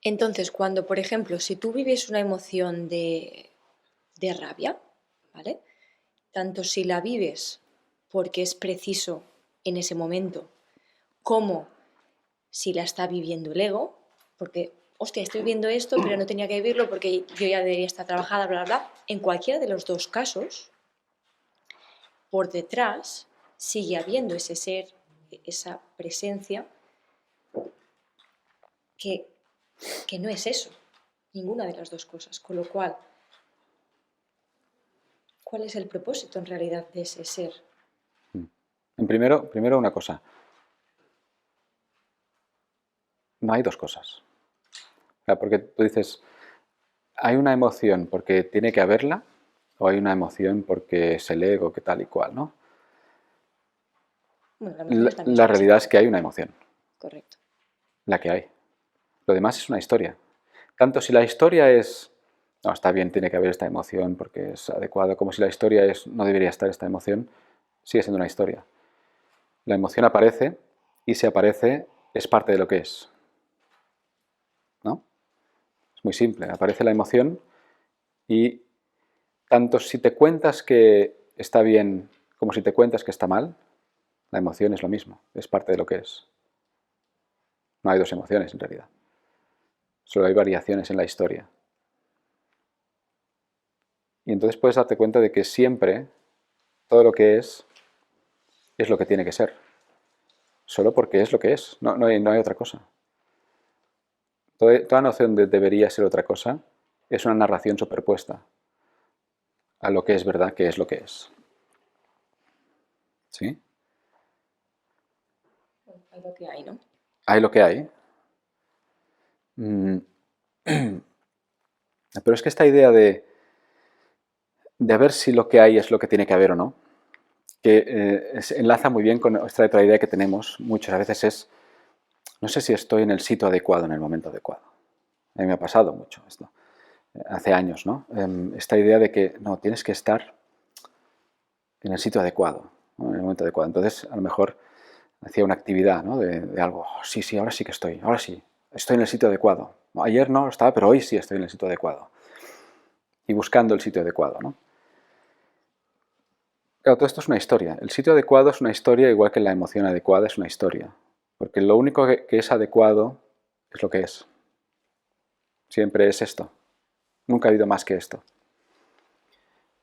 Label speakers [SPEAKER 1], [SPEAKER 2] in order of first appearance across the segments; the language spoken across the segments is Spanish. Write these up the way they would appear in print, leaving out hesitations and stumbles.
[SPEAKER 1] Entonces, cuando, por ejemplo, si tú vives una emoción de rabia, ¿vale? Tanto si la vives porque es preciso en ese momento, como si la está viviendo el ego, porque, hostia, estoy viendo esto, pero no tenía que vivirlo porque yo ya debería estar trabajada, bla, bla, bla. En cualquiera de los dos casos, por detrás sigue habiendo ese ser, esa presencia que, que no es eso, ninguna de las dos cosas. Con lo cual, ¿cuál es el propósito en realidad de ese ser?
[SPEAKER 2] Primero una cosa. No hay dos cosas. O sea, porque tú dices, hay una emoción porque tiene que haberla, o hay una emoción porque es el ego, que tal y cual, ¿no?
[SPEAKER 1] Bueno, la emoción es la
[SPEAKER 2] La
[SPEAKER 1] misma,
[SPEAKER 2] realidad es que hay
[SPEAKER 1] exactamente.
[SPEAKER 2] una emoción,
[SPEAKER 1] Correcto.
[SPEAKER 2] la que hay. Lo demás es una historia. Tanto si la historia es, no, está bien, tiene que haber esta emoción porque es adecuado, como si la historia es, no debería estar esta emoción, sigue siendo una historia. La emoción aparece y si aparece es parte de lo que es, ¿no? Es muy simple, aparece la emoción y tanto si te cuentas que está bien como si te cuentas que está mal, la emoción es lo mismo, es parte de lo que es. No hay dos emociones en realidad, solo hay variaciones en la historia. Y entonces puedes darte cuenta de que siempre todo lo que es lo que tiene que ser. Solo porque es lo que es, no hay otra cosa. Toda noción de debería ser otra cosa es una narración superpuesta a lo que es verdad, que es lo que es. ¿Sí?
[SPEAKER 1] Hay lo que hay, ¿no?
[SPEAKER 2] Hay lo que hay. Mm, Pero es que esta idea de ver si lo que hay es lo que tiene que haber o no, que enlaza muy bien con esta otra idea que tenemos muchas veces es, no sé si estoy en el sitio adecuado en el momento adecuado. A mí me ha pasado mucho esto, hace años, ¿no? Esta idea de que no, tienes que estar en el sitio adecuado, ¿no? En el momento adecuado. Entonces, a lo mejor hacía una actividad, ¿no? De algo, oh, sí, sí, ahora sí que estoy, ahora sí, estoy en el sitio adecuado. Ayer no estaba, pero hoy sí estoy en el sitio adecuado. Y buscando el sitio adecuado, ¿no? Claro, todo esto es una historia. El sitio adecuado es una historia, igual que la emoción adecuada es una historia. Porque lo único que es adecuado es lo que es. Siempre es esto. Nunca ha habido más que esto.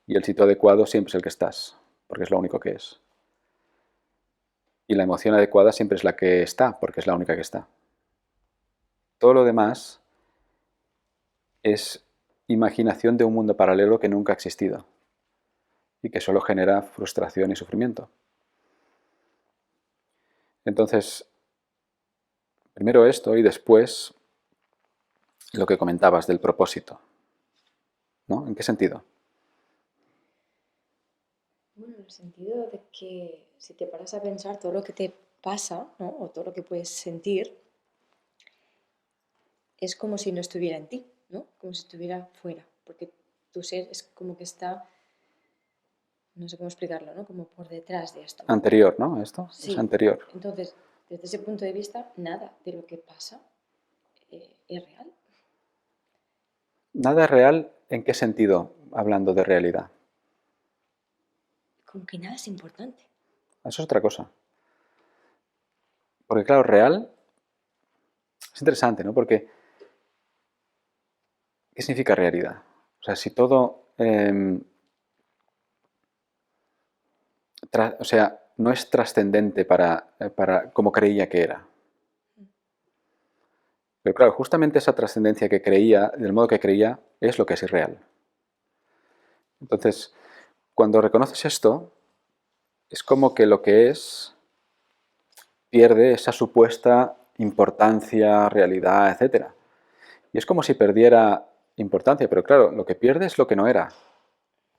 [SPEAKER 2] Y el sitio adecuado siempre es el que estás, porque es lo único que es. Y la emoción adecuada siempre es la que está, porque es la única que está. Todo lo demás es imaginación de un mundo paralelo que nunca ha existido y que solo genera frustración y sufrimiento. Entonces, primero esto y después lo que comentabas del propósito, ¿no? ¿En qué sentido?
[SPEAKER 1] Bueno, en el sentido de que si te paras a pensar todo lo que te pasa, ¿no? O todo lo que puedes sentir, es como si no estuviera en ti, ¿no? Como si estuviera fuera, porque tu ser es como que está, no sé cómo explicarlo, ¿no? Como por detrás de esto.
[SPEAKER 2] Anterior, ¿no? Esto es
[SPEAKER 1] Sí,
[SPEAKER 2] anterior.
[SPEAKER 1] entonces, desde ese punto de vista, nada de lo que pasa es real.
[SPEAKER 2] Nada real, ¿en qué sentido? Hablando de realidad.
[SPEAKER 1] Como que nada es importante.
[SPEAKER 2] Eso es otra cosa. Porque claro, real es interesante, ¿no? Porque ¿qué significa realidad? O sea, si todo, o sea, no es trascendente para como creía que era. Pero claro, justamente esa trascendencia que creía, del modo que creía, es lo que es irreal. Entonces, cuando reconoces esto, es como que lo que es pierde esa supuesta importancia, realidad, etcétera. Y es como si perdiera importancia, pero claro, lo que pierde es lo que no era.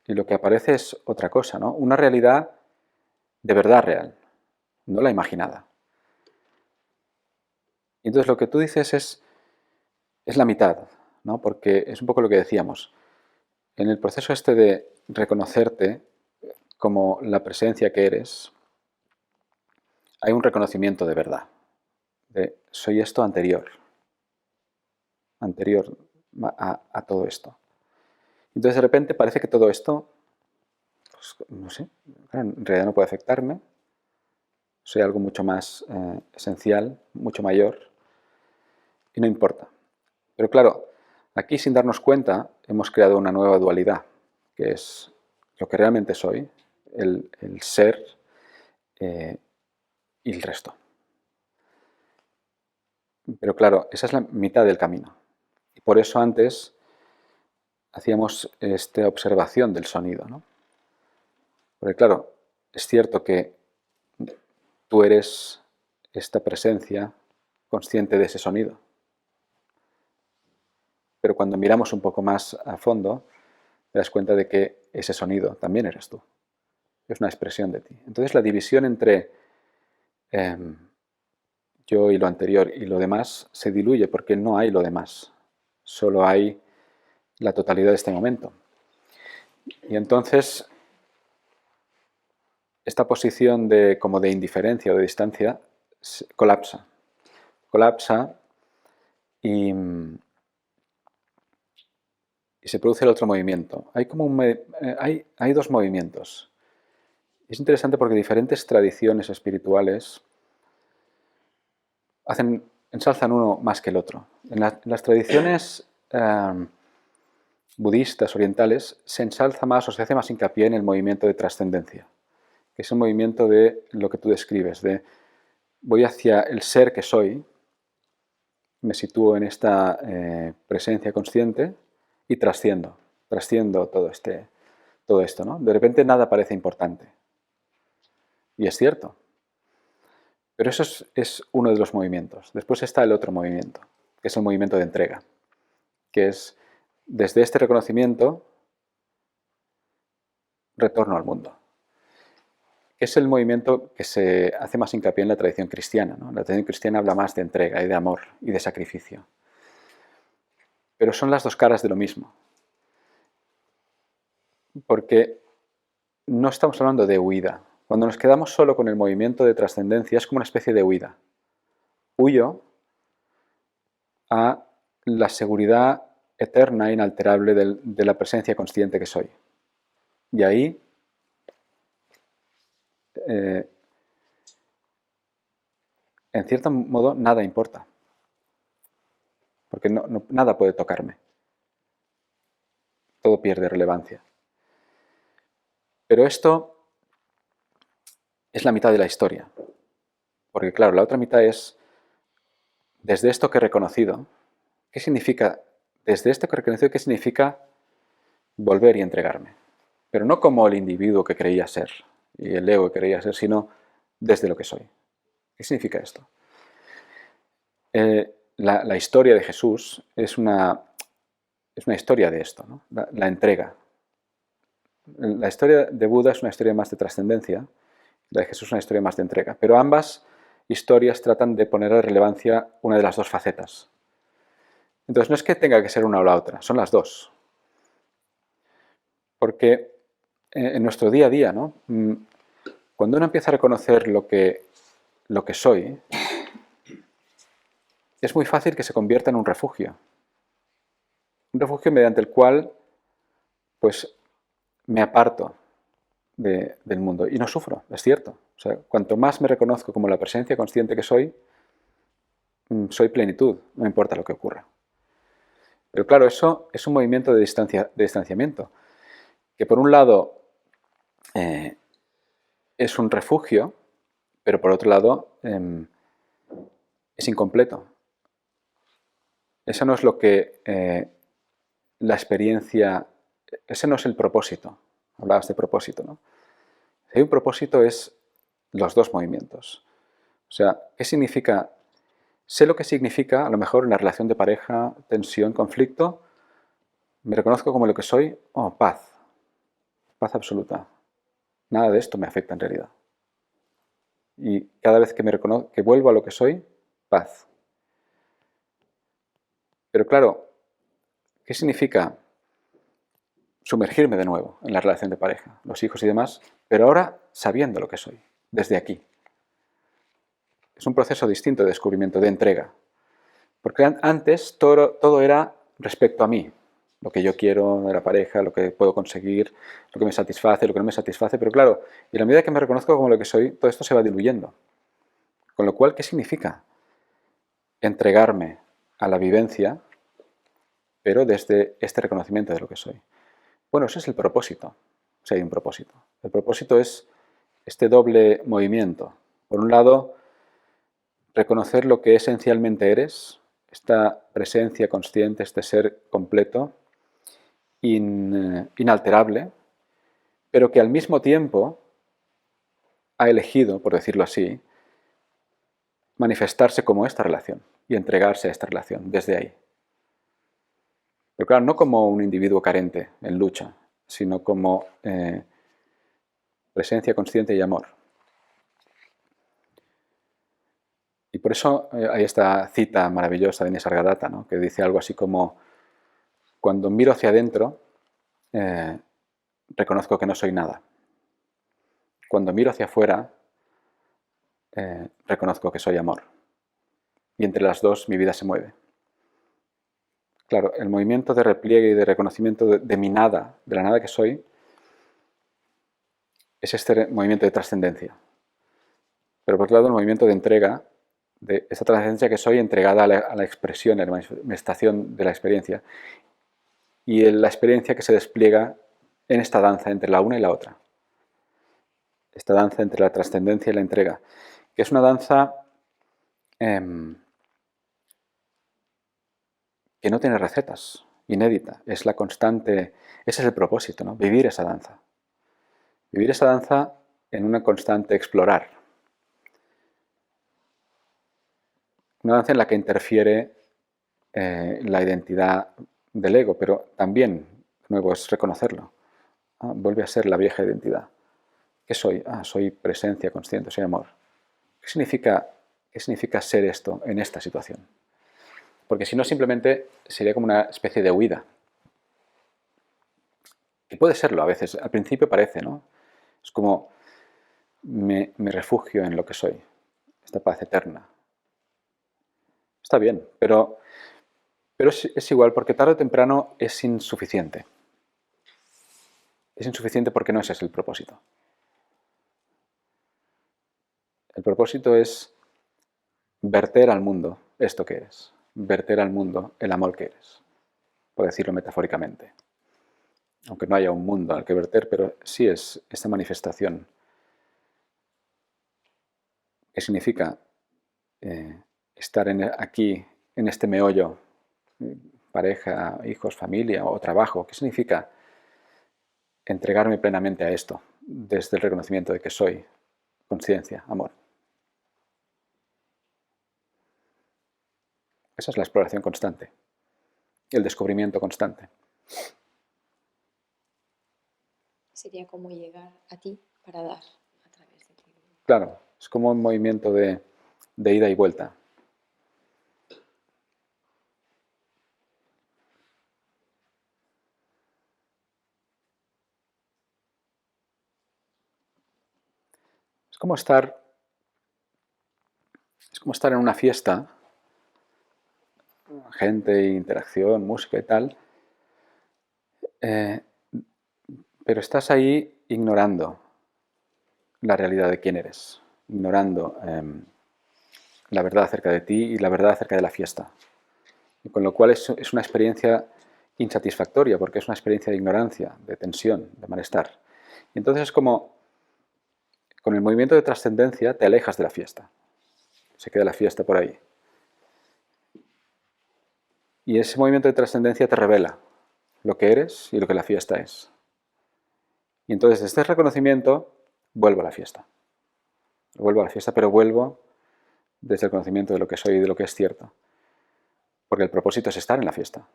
[SPEAKER 2] Y lo que aparece es otra cosa, ¿no? Una realidad de verdad real, no la imaginada. Y entonces lo que tú dices es la mitad, ¿no? Porque es un poco lo que decíamos. En el proceso este de reconocerte como la presencia que eres, hay un reconocimiento de verdad. De soy esto anterior. anterior a todo esto. Entonces de repente parece que todo esto, pues, no sé, claro, en realidad no puede afectarme. Soy algo mucho más esencial, mucho mayor, y no importa. Pero claro, aquí sin darnos cuenta hemos creado una nueva dualidad, que es lo que realmente soy, el ser y el resto. Pero claro, esa es la mitad del camino. Y por eso antes hacíamos esta observación del sonido, ¿no? Porque claro, es cierto que tú eres esta presencia consciente de ese sonido. Pero cuando miramos un poco más a fondo, te das cuenta de que ese sonido también eres tú. Es una expresión de ti. Entonces la división entre yo y lo anterior y lo demás se diluye porque no hay lo demás. Solo hay la totalidad de este momento. Y entonces esta posición como de indiferencia o de distancia colapsa. Colapsa y se produce el otro movimiento. Hay dos movimientos. Es interesante porque diferentes tradiciones espirituales ensalzan uno más que el otro. En las tradiciones budistas, orientales, se ensalza más o se hace más hincapié en el movimiento de trascendencia, que es el movimiento de lo que tú describes, de voy hacia el ser que soy, me sitúo en esta presencia consciente y trasciendo todo esto, ¿no? De repente nada parece importante. Y es cierto. Pero eso es uno de los movimientos. Después está el otro movimiento, que es el movimiento de entrega, que es desde este reconocimiento retorno al mundo. Es el movimiento que se hace más hincapié en la tradición cristiana, ¿no? La tradición cristiana habla más de entrega y de amor y de sacrificio. Pero son las dos caras de lo mismo. Porque no estamos hablando de huida. Cuando nos quedamos solo con el movimiento de trascendencia es como una especie de huida. Huyo a la seguridad eterna e inalterable de la presencia consciente que soy. Y ahí en cierto modo nada importa. Porque nada puede tocarme. Todo pierde relevancia. Pero esto es la mitad de la historia. Porque claro, la otra mitad es, desde esto que he reconocido, ¿qué significa? Desde esto que he reconocido, ¿qué significa volver y entregarme? Pero no como el individuo que creía ser, y el ego que creía ser, sino desde lo que soy. ¿Qué significa esto? La historia de Jesús es una historia de esto, ¿no? La entrega. La historia de Buda es una historia más de trascendencia, la de Jesús es una historia más de entrega, pero ambas historias tratan de poner a relevancia una de las dos facetas. Entonces no es que tenga que ser una o la otra, son las dos. Porque en nuestro día a día, ¿no? Cuando uno empieza a reconocer lo que soy, es muy fácil que se convierta en un refugio. Un refugio mediante el cual pues me aparto del mundo y no sufro, es cierto. O sea, cuanto más me reconozco como la presencia consciente que soy plenitud, no importa lo que ocurra. Pero claro, eso es un movimiento de distanciamiento, que por un lado es un refugio, pero por otro lado es incompleto. Eso no es lo que la experiencia, ese no es el propósito. Hablabas de propósito, ¿no? Si hay un propósito es los dos movimientos. O sea, ¿qué significa? Sé lo que significa, a lo mejor en la relación de pareja, tensión, conflicto, me reconozco como lo que soy, paz. Paz absoluta. Nada de esto me afecta en realidad. Y cada vez que me reconozco, que vuelvo a lo que soy, paz. Pero claro, ¿qué significa sumergirme de nuevo en la relación de pareja, los hijos y demás, pero ahora sabiendo lo que soy, desde aquí? Es un proceso distinto de descubrimiento, de entrega. Porque antes todo era respecto a mí, lo que yo quiero de la pareja, lo que puedo conseguir, lo que me satisface, lo que no me satisface, pero claro, en la medida que me reconozco como lo que soy, todo esto se va diluyendo. Con lo cual, ¿qué significa? Entregarme a la vivencia, pero desde este reconocimiento de lo que soy. Bueno, ese es el propósito, si hay un propósito. El propósito es este doble movimiento. Por un lado, reconocer lo que esencialmente eres, esta presencia consciente, este ser completo, inalterable, pero que al mismo tiempo ha elegido, por decirlo así, manifestarse como esta relación y entregarse a esta relación desde ahí. Pero claro, no como un individuo carente en lucha, sino como presencia consciente y amor. Y por eso hay esta cita maravillosa de Nisargadatta, ¿no? Que dice algo así como: cuando miro hacia adentro, reconozco que no soy nada. Cuando miro hacia afuera, reconozco que soy amor. Y entre las dos mi vida se mueve. Claro, el movimiento de repliegue y de reconocimiento de mi nada, de la nada que soy, es este movimiento de trascendencia. Pero por otro lado, el movimiento de entrega, de esa trascendencia que soy entregada a la expresión, a la manifestación de la experiencia. Y la experiencia que se despliega en esta danza entre la una y la otra. Esta danza entre la trascendencia y la entrega. Que es una danza que no tiene recetas, inédita. Es la constante, ese es el propósito, ¿no? Vivir esa danza. Vivir esa danza en una constante explorar. Una danza en la que interfiere la identidad del ego, pero también, de nuevo, es reconocerlo. Vuelve a ser la vieja identidad. ¿Qué soy? Soy presencia consciente, soy amor. ¿Qué significa ser esto en esta situación? Porque si no, simplemente sería como una especie de huida. Y puede serlo a veces. Al principio parece, ¿no? Es como me refugio en lo que soy. Esta paz eterna. Está bien, pero es igual porque tarde o temprano es insuficiente. Es insuficiente porque no ese es el propósito. El propósito es verter al mundo esto que eres. Verter al mundo el amor que eres. Por decirlo metafóricamente. Aunque no haya un mundo al que verter, pero sí es esta manifestación. ¿Qué significa estar aquí, en este meollo? Pareja, hijos, familia o trabajo. ¿Qué significa entregarme plenamente a esto desde el reconocimiento de que soy conciencia, amor? Esa es la exploración constante, el descubrimiento constante.
[SPEAKER 1] Sería como llegar a ti para dar a través de ti.
[SPEAKER 2] Claro, es como un movimiento de ida y vuelta. Es como estar en una fiesta, gente, interacción, música y tal, pero estás ahí ignorando la realidad de quién eres, ignorando la verdad acerca de ti y la verdad acerca de la fiesta. Y con lo cual es una experiencia insatisfactoria, porque es una experiencia de ignorancia, de tensión, de malestar. Y entonces es como, con el movimiento de trascendencia te alejas de la fiesta. Se queda la fiesta por ahí. Y ese movimiento de trascendencia te revela lo que eres y lo que la fiesta es. Y entonces desde este reconocimiento vuelvo a la fiesta. Vuelvo a la fiesta, pero vuelvo desde el conocimiento de lo que soy y de lo que es cierto. Porque el propósito es estar en la fiesta.